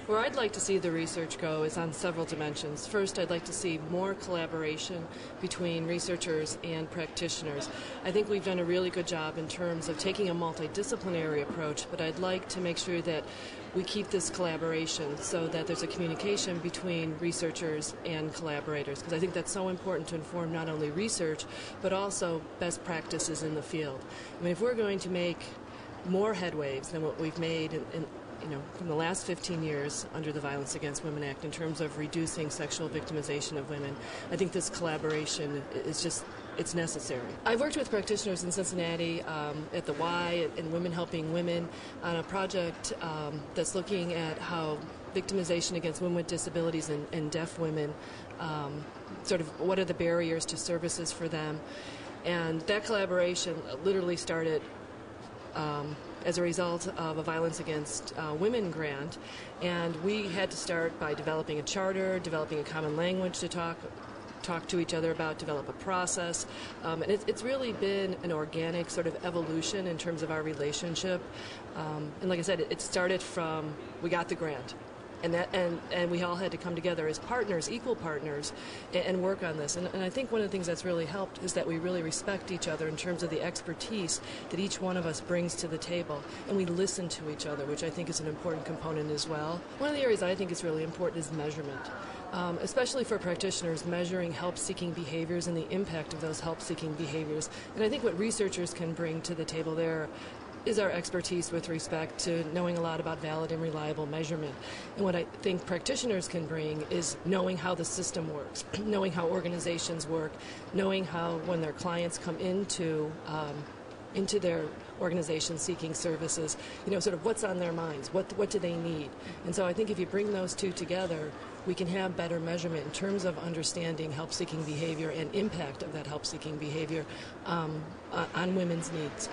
Where I'd like to see the research go is on several dimensions. First, I'd like to see more collaboration between researchers and practitioners. I think we've done a really good job in terms of taking a multidisciplinary approach, but I'd like to make sure that we keep this collaboration so that there's a communication between researchers and collaborators, because I think that's so important to inform not only research, but also best practices in the field. I mean, if we're going to make more headwaves than what we've made from the last 15 years under the Violence Against Women Act in terms of reducing sexual victimization of women, I think this collaboration is it's necessary. I've worked with practitioners in Cincinnati at the Y and Women Helping Women on a project that's looking at how victimization against women with disabilities and deaf women, sort of what are the barriers to services for them. And that collaboration literally started as a result of a Violence Against Women grant, and we had to start by developing a charter, developing a common language to talk to each other about, develop a process, and it's really been an organic sort of evolution in terms of our relationship. And like I said, it started from we got the grant. And we all had to come together as partners, equal partners, and work on this. And I think one of the things that's really helped is that we really respect each other in terms of the expertise that each one of us brings to the table. And we listen to each other, which I think is an important component as well. One of the areas I think is really important is measurement. Especially for practitioners, measuring help-seeking behaviors and the impact of those help-seeking behaviors. And I think what researchers can bring to the table there is our expertise with respect to knowing a lot about valid and reliable measurement. And what I think practitioners can bring is knowing how the system works, knowing how organizations work, knowing how when their clients come into their organization seeking services, sort of what's on their minds, what do they need. And so I think if you bring those two together, we can have better measurement in terms of understanding help-seeking behavior and impact of that help-seeking behavior on women's needs.